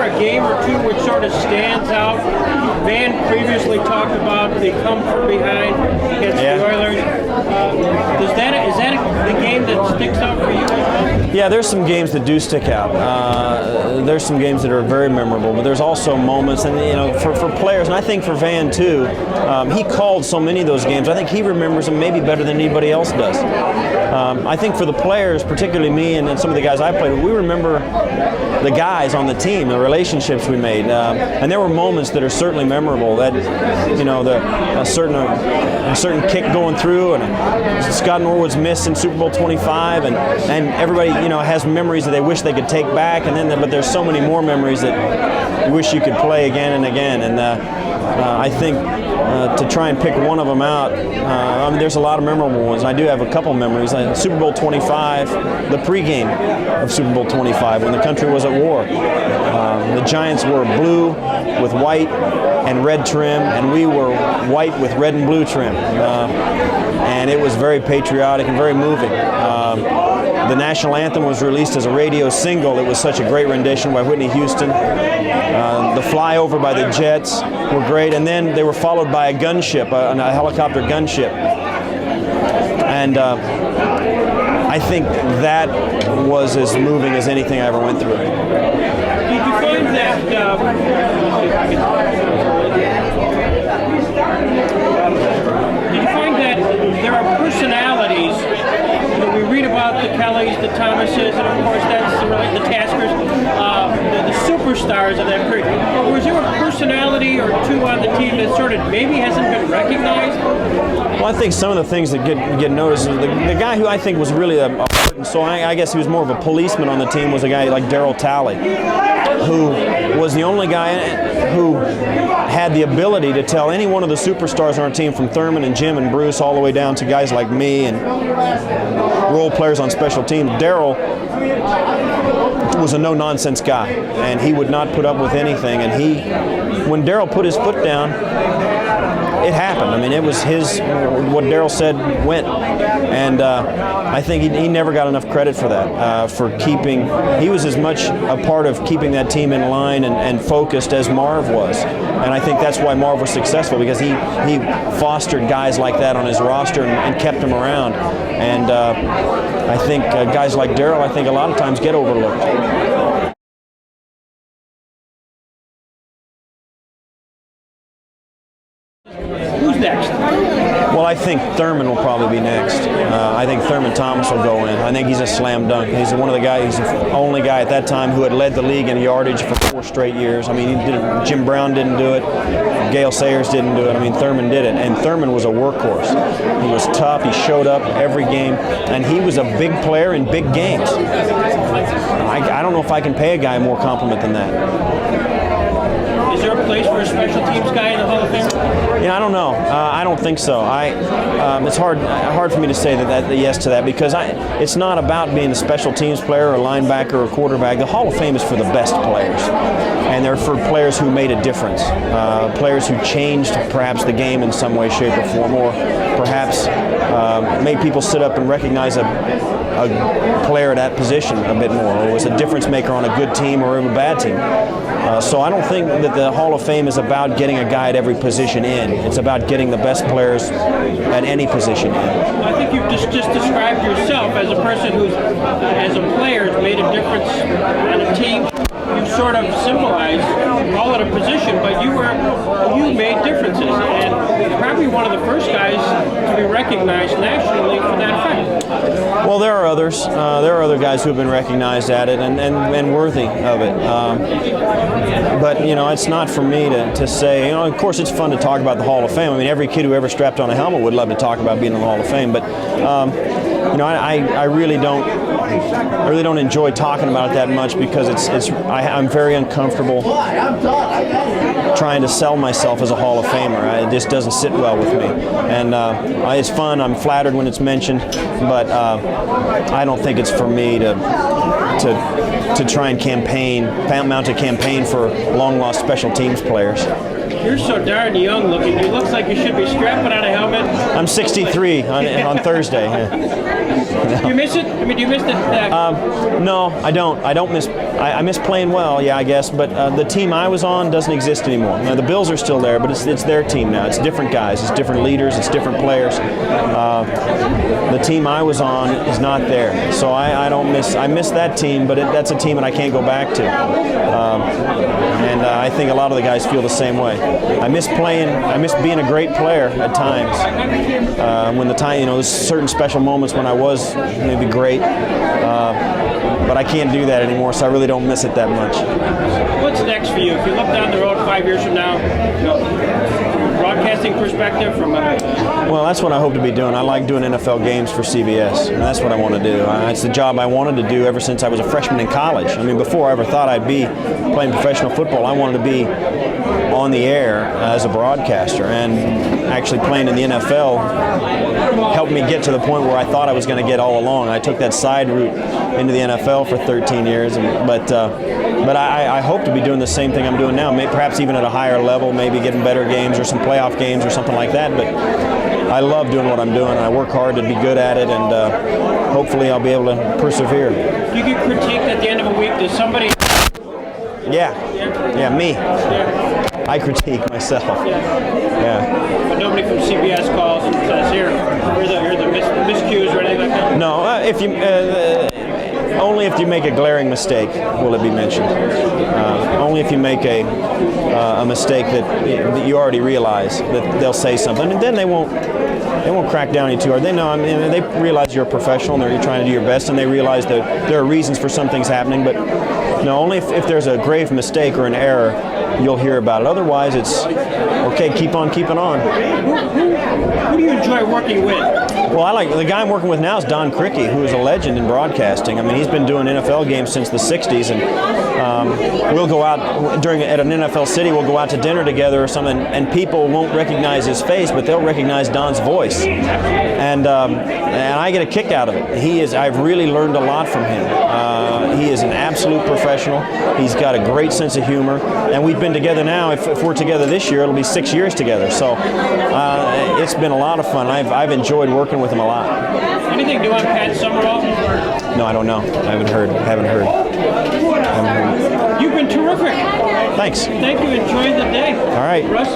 a game or two which sort of stands out? Van previously talked about the come from behind against the Oilers. Is that the game that sticks out for you as well? Yeah, there's some games that do stick out. There's some games that are very memorable, but there's also moments, and for players, and I think for Van too, he called so many of those games. I think he remembers them maybe better than anybody else does. I think for the players, particularly me and some of the guys I played with, we remember the guys on the team, the relationships we made, and there were moments that are certainly memorable. That a certain kick going through, and Scott Norwood's miss in Super Bowl 25, and everybody has memories that they wish they could take back, but there's so many more memories that you wish you could play again and again. And I think to try and pick one of them out, there's a lot of memorable ones. I do have a couple memories. Super Bowl 25, the pregame of Super Bowl 25, when the country was at war. The Giants were blue with white and red trim, and we were white with red and blue trim. And it was very patriotic and very moving. The national anthem was released as a radio single. It was such a great rendition by Whitney Houston. The flyover by the Jets were great, and then they were followed by a gunship, a helicopter gunship. And I think that was as moving as anything I ever went through. Did you find that there are personalities? We read about the Kellys, the Thomases, and of course that's the Taskers, the superstars of that period. But was there a personality or two on the team that sort of maybe hasn't been recognized? Well, I think some of the things that get noticed, the guy who I think was really so I guess he was more of a policeman on the team, was a guy like Darryl Talley, who was the only guy who had the ability to tell any one of the superstars on our team, from Thurman and Jim and Bruce all the way down to guys like me and role players on special teams. Darryl was a no-nonsense guy, and he would not put up with anything. And when Darryl put his foot down, it happened. I mean, it was what Darryl said went. And I think he never got enough credit for that, for keeping, he was as much a part of keeping that team in line and focused as Marv was. And I think that's why Marv was successful, because he fostered guys like that on his roster and kept them around. And I think guys like Darryl, I think a lot of times get overlooked. Who's next? Well, I think Thurman will probably be next. I think Thurman Thomas will go in. I think he's a slam dunk. He's one of the guys, he's the only guy at that time who had led the league in yardage for 4 straight years. I mean, Jim Brown didn't do it. Gale Sayers didn't do it. I mean, Thurman did it. And Thurman was a workhorse. He was tough. He showed up every game. And he was a big player in big games. I don't know if I can pay a guy more compliment than that. Is there a place for a special teams guy in the Hall of Fame? Yeah, I don't know. I don't think so. It's hard for me to say that yes to that, because it's not about being a special teams player or linebacker or quarterback. The Hall of Fame is for the best players, and they're for players who made a difference, players who changed perhaps the game in some way, shape, or form, or perhaps made people sit up and recognize a player at that position a bit more, or was a difference maker on a good team or a bad team. So I don't think that the Hall of Fame is about getting a guy at every position in. It's about getting the best players at any position in. I think you've just described yourself as a person who's, as a player, has made a difference on a team. You sort of symbolized, call it a position, but you made differences, and probably one of the first guys to be recognized nationally for that effect. Well, there are others. There are other guys who have been recognized at it and worthy of it. But it's not for me to say. Of course, it's fun to talk about the Hall of Fame. I mean, every kid who ever strapped on a helmet would love to talk about being in the Hall of Fame. But I really don't enjoy talking about it that much, because I'm very uncomfortable trying to sell myself as a Hall of Famer. It just doesn't sit well with me. And it's fun. I'm flattered when it's mentioned, but I don't think it's for me to try and mount a campaign for long-lost special teams players. You're so darn young looking. You look like you should be strapping on a helmet helmet. I'm 63 on Thursday. Yeah. Do you miss it? I mean, do you miss the No, I don't. I don't miss. I miss playing well, yeah, I guess. But the team I was on doesn't exist anymore. Now, the Bills are still there, but it's their team now. It's different guys. It's different leaders. It's different players. The team I was on is not there, so I don't miss. I miss that team, but that's a team that I can't go back to. And I think a lot of the guys feel the same way. I miss playing. I miss being a great player at times. When the time, there's certain special moments when I was maybe great. But I can't do that anymore, so I really don't miss it that much. What's next for you? If you look down the road 5 years from now, from a broadcasting perspective, Well, that's what I hope to be doing. I like doing NFL games for CBS, and that's what I want to do. It's the job I wanted to do ever since I was a freshman in college. I mean, before I ever thought I'd be playing professional football, I wanted to be on the air as a broadcaster, and actually playing in the NFL helped me get to the point where I thought I was going to get all along. I took that side route into the NFL for 13 years, but I hope to be doing the same thing I'm doing now, maybe, perhaps even at a higher level, maybe getting better games or some playoff games or something like that. But I love doing what I'm doing. I work hard to be good at it, and hopefully I'll be able to persevere. You get critiqued at the end of a week. Does somebody? Yeah, me. Yeah. I critique myself. Yeah. But nobody from CBS calls and says, here are the miscues or anything like that? No, if you only if you make a glaring mistake will it be mentioned. Only if you make a mistake that you already realize that they'll say something, and then they won't crack down on you too hard. They know. I mean, they realize you're a professional and you're trying to do your best, and they realize that there are reasons for some things happening. But no, only if there's a grave mistake or an error, you'll hear about it. Otherwise, it's okay. Keep on keeping on. Who do you enjoy working with? Well, I like the guy I'm working with now is Don Criqui, who is a legend in broadcasting. I mean, he's been doing NFL games since the '60s, and we'll go out at an NFL city. We'll go out to dinner together or something, and people won't recognize his face, but they'll recognize Don's voice, and I get a kick out of it. I've really learned a lot from him. He is an absolute professional. He's got a great sense of humor, and we've been together now. If we're together this year, it'll be 6 years together. So it's been a lot of fun. I've enjoyed working with him a lot. Anything new on Pat Summerall? No, I don't know. I haven't heard. You've been terrific. Thanks. Thank you. Enjoy the day. All right. Russ?